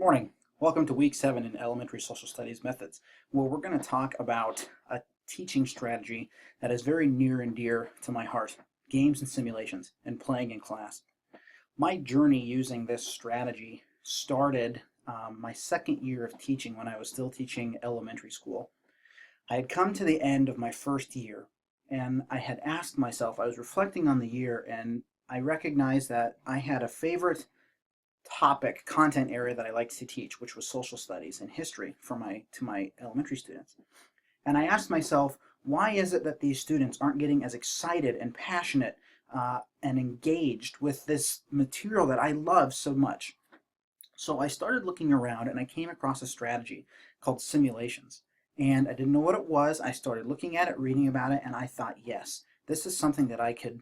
morning. Welcome to week 7 in Elementary Social Studies Methods, where we're going to talk about a teaching strategy that is very near and dear to my heart: games and simulations and playing in class. My journey using this strategy started my second year of teaching when I was still teaching elementary school. I had come to the end of my first year, and I had asked myself, I was reflecting on the year, and I recognized that I had a favorite content area that I liked to teach, which was social studies and history for my elementary students. And I asked myself, why is it that these students aren't getting as excited and passionate and engaged with this material that I love so much? So I started looking around and I came across a strategy called simulations. And I didn't know what it was. I started looking at it, reading about it, and I thought, yes, this is something that I could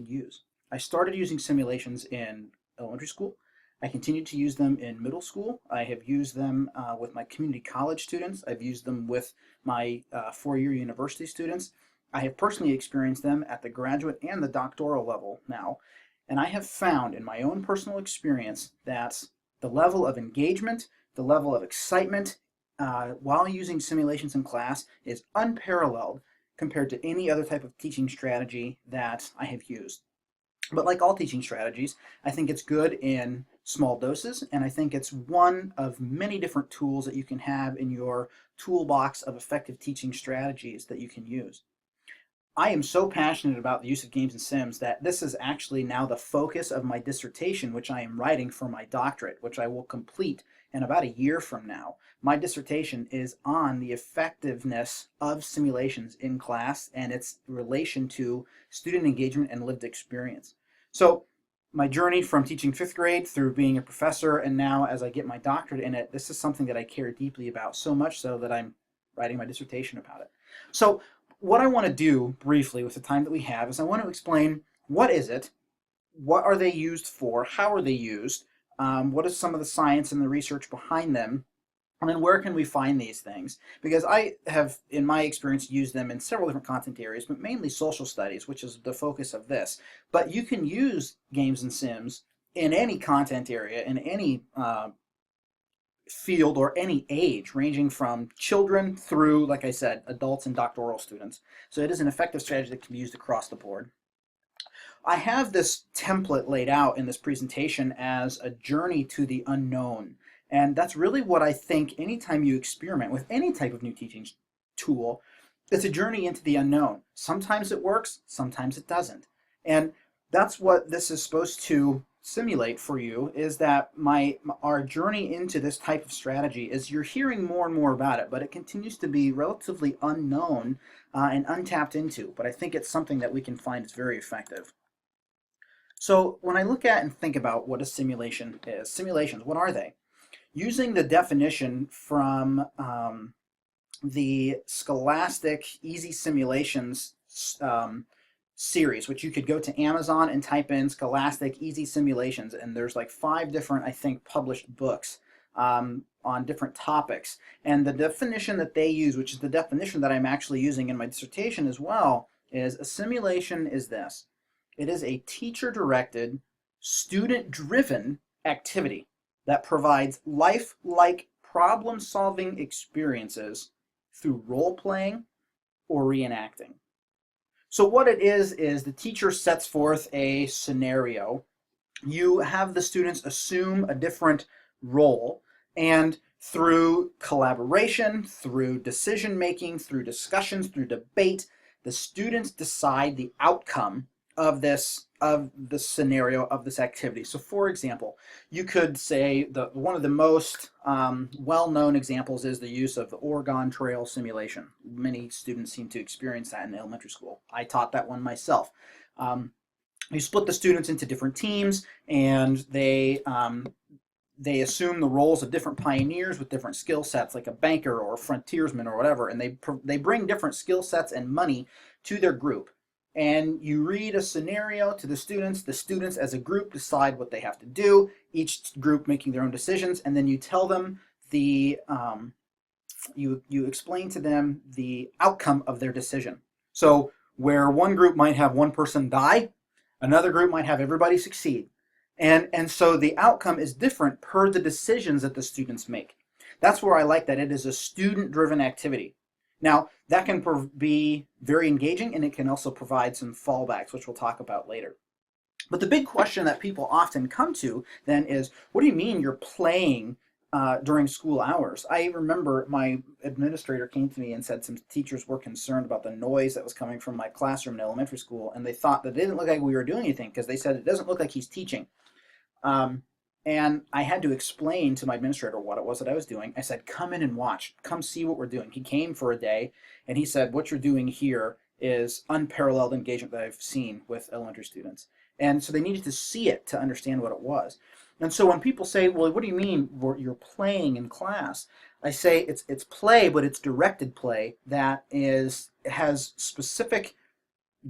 use. I started using simulations in elementary school. I continued to use them in middle school. I have used them with my community college students. I've used them with my four-year university students. I have personally experienced them at the graduate and the doctoral level now. And I have found in my own personal experience that the level of engagement, the level of excitement while using simulations in class is unparalleled compared to any other type of teaching strategy that I have used. But like all teaching strategies, I think it's good in small doses, and I think it's one of many different tools that you can have in your toolbox of effective teaching strategies that you can use. I am so passionate about the use of games and sims that this is actually now the focus of my dissertation, which I am writing for my doctorate, which I will complete in about a year from now. My dissertation is on the effectiveness of simulations in class and its relation to student engagement and lived experience. So my journey from teaching 5th grade through being a professor, and now as I get my doctorate in it, this is something that I care deeply about, so much so that I'm writing my dissertation about it. So what I want to do briefly with the time that we have is I want to explain what is it, what are they used for, how are they used, what is some of the science and the research behind them, and then where can we find these things? Because I have, in my experience, used them in several different content areas, but mainly social studies, which is the focus of this. But you can use games and sims in any content area, in any field or any age, ranging from children through, like I said, adults and doctoral students. So it is an effective strategy that can be used across the board. I have this template laid out in this presentation as a journey to the unknown. And that's really what I think anytime you experiment with any type of new teaching tool, it's a journey into the unknown. Sometimes it works, sometimes it doesn't. And that's what this is supposed to simulate for you, is that our journey into this type of strategy is you're hearing more and more about it, but it continues to be relatively unknown and untapped into. But I think it's something that we can find is very effective. So when I look at and think about what a simulation is, simulations, what are they? Using the definition from the Scholastic Easy Simulations series, which you could go to Amazon and type in Scholastic Easy Simulations, and there's like 5 different, I think, published books on different topics. And the definition that they use, which is the definition that I'm actually using in my dissertation as well, is a simulation is this. It is a teacher-directed, student-driven activity that provides life-like problem-solving experiences through role-playing or reenacting. So what it is the teacher sets forth a scenario. You have the students assume a different role, and through collaboration, through decision-making, through discussions, through debate, the students decide the outcome of the scenario of this activity. So for example, you could say one of the most well-known examples is the use of the Oregon Trail simulation. Many students seem to experience that in elementary school. I taught that one myself. You split the students into different teams, and they assume the roles of different pioneers with different skill sets, like a banker or a frontiersman or whatever, and they bring different skill sets and money to their group. And you read a scenario to the students as a group decide what they have to do, each group making their own decisions, and then you tell them you explain to them the outcome of their decision. So where one group might have one person die, another group might have everybody succeed. And so the outcome is different per the decisions that the students make. That's where I like that it is a student-driven activity. Now, that can be very engaging, and it can also provide some fallbacks, which we'll talk about later. But the big question that people often come to then is, what do you mean you're playing during school hours? I remember my administrator came to me and said some teachers were concerned about the noise that was coming from my classroom in elementary school, and they thought that it didn't look like we were doing anything because they said it doesn't look like he's teaching. Um, and I had to explain to my administrator what it was that I was doing. I said, come in and watch. Come see what we're doing. He came for a day, and he said, what you're doing here is unparalleled engagement that I've seen with elementary students. And so they needed to see it to understand what it was. And so when people say, well, what do you mean you're playing in class? I say it's play, but it's directed play that has specific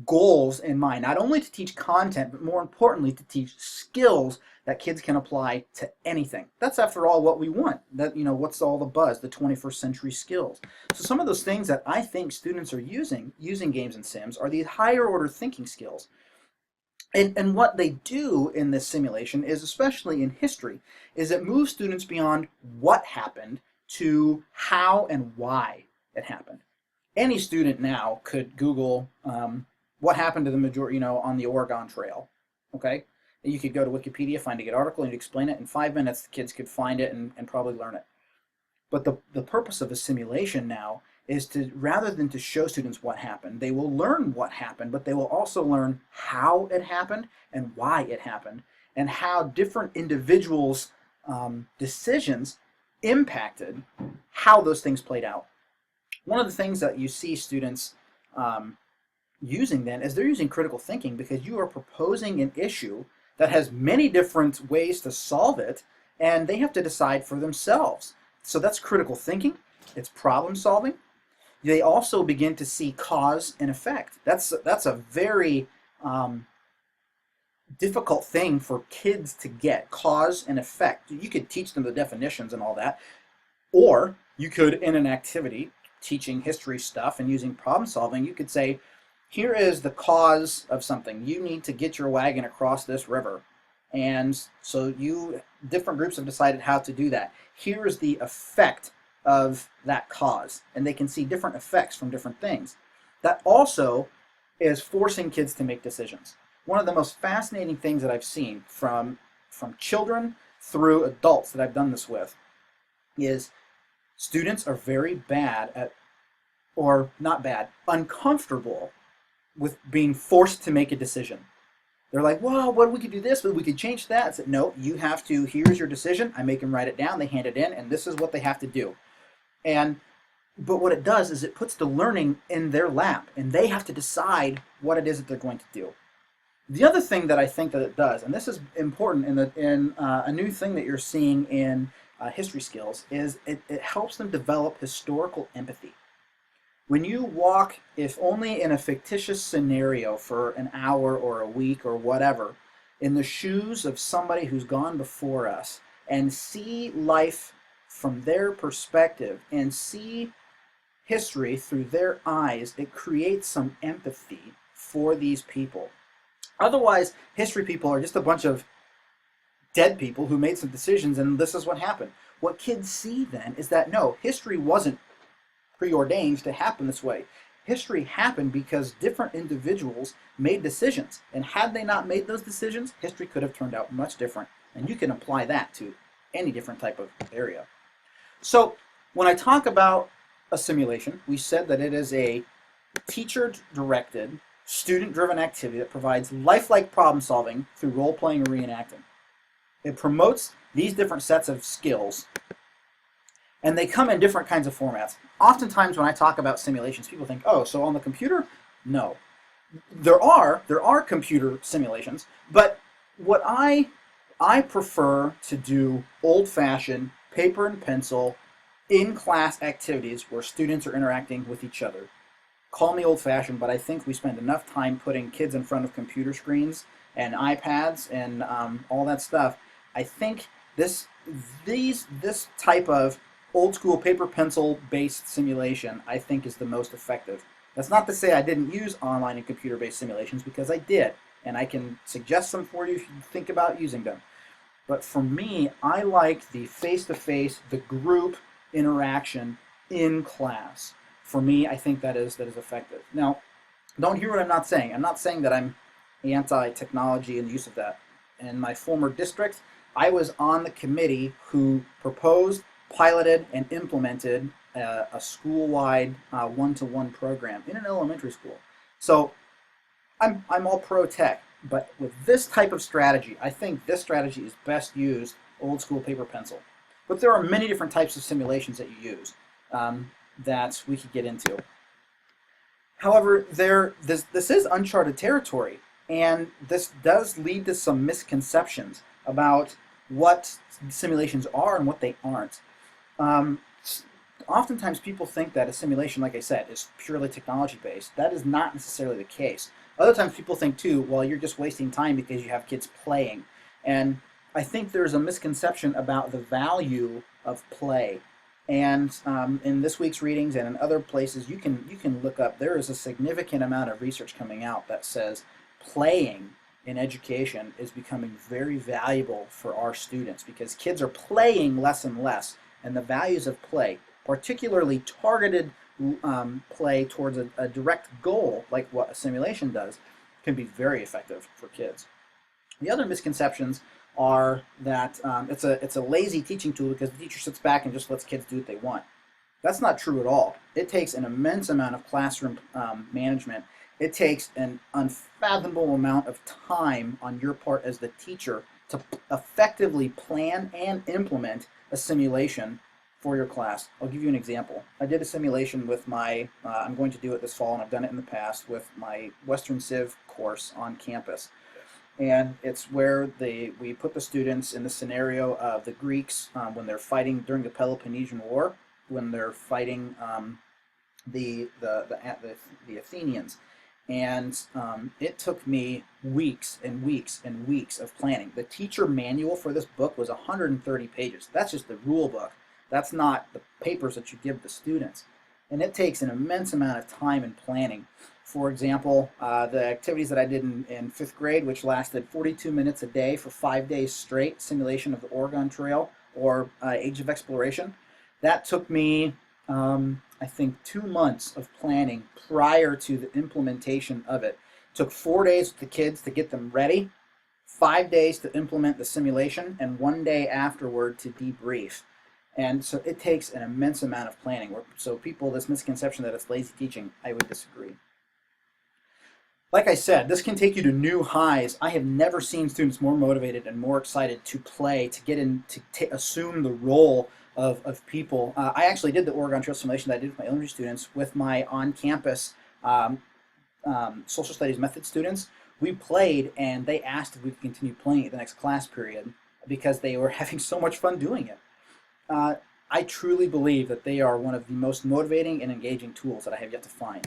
goals in mind, not only to teach content, but more importantly, to teach skills that kids can apply to anything. That's, after all, what we want. That, what's all the buzz, the 21st century skills. So some of those things that I think students are using games and sims are these higher order thinking skills. And what they do in this simulation is, especially in history, is it moves students beyond what happened to how and why it happened. Any student now could Google what happened to the majority, on the Oregon Trail, okay? And you could go to Wikipedia, find a good article, and you'd explain it. In 5 minutes, the kids could find it and probably learn it. But the purpose of a simulation now is to, rather than to show students what happened, they will learn what happened, but they will also learn how it happened and why it happened, and how different individuals' decisions impacted how those things played out. One of the things that you see students using then is they're using critical thinking, because you are proposing an issue that has many different ways to solve it, and they have to decide for themselves. So that's critical thinking. It's problem solving. They also begin to see cause and effect. That's a very difficult thing for kids to get, cause and effect. You could teach them the definitions and all that, or you could, in an activity, teaching history stuff and using problem solving, you could say, here is the cause of something. You need to get your wagon across this river. And so different groups have decided how to do that. Here is the effect of that cause. And they can see different effects from different things. That also is forcing kids to make decisions. One of the most fascinating things that I've seen from children through adults that I've done this with is students are very bad at, or not bad, uncomfortable with being forced to make a decision. They're like, well, we could do this, but we could change that. I said, no, you have to, here's your decision. I make them write it down, they hand it in, and this is what they have to do. But what it does is it puts the learning in their lap, and they have to decide what it is that they're going to do. The other thing that I think that it does, and this is important in a new thing that you're seeing in history skills, is it helps them develop historical empathy. When you walk, if only in a fictitious scenario for an hour or a week or whatever, in the shoes of somebody who's gone before us, and see life from their perspective and see history through their eyes, it creates some empathy for these people. Otherwise, history people are just a bunch of dead people who made some decisions and this is what happened. What kids see then is that no, history wasn't preordained to happen this way. History happened because different individuals made decisions, and had they not made those decisions, history could have turned out much different. And you can apply that to any different type of area. So when I talk about a simulation, we said that it is a teacher-directed, student-driven activity that provides lifelike problem solving through role-playing and reenacting. It promotes these different sets of skills, and they come in different kinds of formats. Oftentimes when I talk about simulations, people think, oh, so on the computer? No. There are computer simulations, but what I prefer to do old-fashioned paper and pencil in-class activities where students are interacting with each other. Call me old-fashioned, but I think we spend enough time putting kids in front of computer screens and iPads and all that stuff. I think this type of old school paper pencil based simulation I think is the most effective. That's not to say I didn't use online and computer based simulations, because I did. and I can suggest some for you if you think about using them. But for me, I like the face-to-face, the group interaction in class. For me, I think that is effective. Now, don't hear what I'm not saying. I'm not saying that I'm anti-technology and the use of that. In my former district, I was on the committee who proposed, piloted, and implemented a school-wide one-to-one program in an elementary school. So I'm all pro tech, but with this type of strategy, I think this strategy is best used old school paper pencil. But there are many different types of simulations that you use that we could get into. However, this is uncharted territory, and this does lead to some misconceptions about what simulations are and what they aren't. Um, Oftentimes people think that a simulation, like I said, is purely technology based. That is not necessarily the case. Other times people think too, well, you're just wasting time because you have kids playing. And I think there's a misconception about the value of play. And in this week's readings and in other places, you can look up, there is a significant amount of research coming out that says playing in education is becoming very valuable for our students because kids are playing less and less. And the values of play, particularly targeted play towards a direct goal, like what a simulation does, can be very effective for kids. The other misconceptions are that it's a lazy teaching tool because the teacher sits back and just lets kids do what they want. That's not true at all. It takes an immense amount of classroom management. It takes an unfathomable amount of time on your part as the teacher to effectively plan and implement a simulation for your class. I'll give you an example. I did a simulation with my, I'm going to do it this fall, and I've done it in the past, with my Western Civ course on campus. And it's where we put the students in the scenario of the Greeks when they're fighting during the Peloponnesian War, when they're fighting the Athenians. And it took me weeks and weeks and weeks of planning. The teacher manual for this book was 130 pages. That's just the rule book. That's not the papers that you give the students. And it takes an immense amount of time and planning. For example, the activities that I did in fifth grade, which lasted 42 minutes a day for 5 days straight, simulation of the Oregon Trail or Age of Exploration, that took me, I think, 2 months of planning prior to the implementation of it. It took 4 days with the kids to get them ready, 5 days to implement the simulation, and 1 day afterward to debrief. And so it takes an immense amount of planning. So people, this misconception that it's lazy teaching, I would disagree. Like I said, this can take you to new highs. I have never seen students more motivated and more excited to play, to get in, to assume the role of people. I actually did the Oregon Trail simulation that I did with my elementary students with my on-campus social studies method students. We played, and they asked if we could continue playing at the next class period because they were having so much fun doing it. I truly believe that they are one of the most motivating and engaging tools that I have yet to find.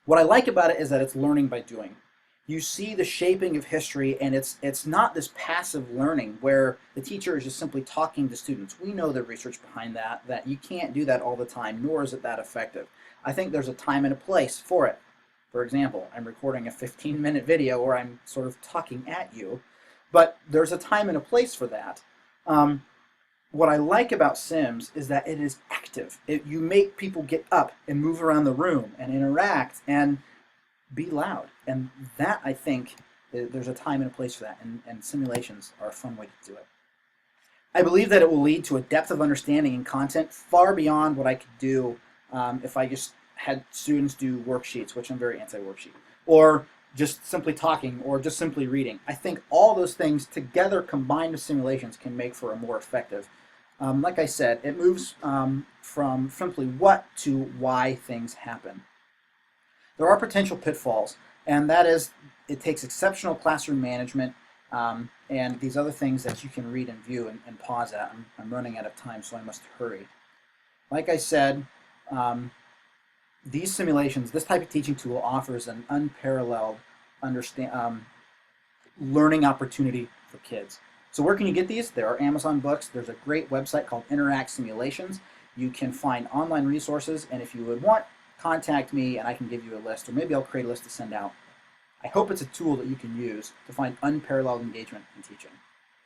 What I like about it is that it's learning by doing. You see the shaping of history, and it's not this passive learning where the teacher is just simply talking to students. We know the research behind that you can't do that all the time, nor is it that effective. I think there's a time and a place for it. For example, I'm recording a 15-minute video where I'm sort of talking at you, but there's a time and a place for that. What I like about Sims is that it is active. You make people get up and move around the room and interact and be loud. And that, I think, there's a time and a place for that, and simulations are a fun way to do it. I believe that it will lead to a depth of understanding and content far beyond what I could do if I just had students do worksheets, which I'm very anti-worksheet, or just simply talking, or just simply reading. I think all those things together combined with simulations can make for a more effective. Like I said, it moves from simply what to why things happen. There are potential pitfalls, and that is it takes exceptional classroom management and these other things that you can read and view and pause at. I'm running out of time, so I must hurry. Like I said, these simulations, this type of teaching tool offers an unparalleled learning opportunity for kids. So where can you get these? There are Amazon books. There's a great website called Interact Simulations. You can find online resources, and if you would want, contact me and I can give you a list, or maybe I'll create a list to send out. I hope it's a tool that you can use to find unparalleled engagement in teaching.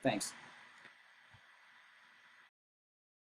Thanks.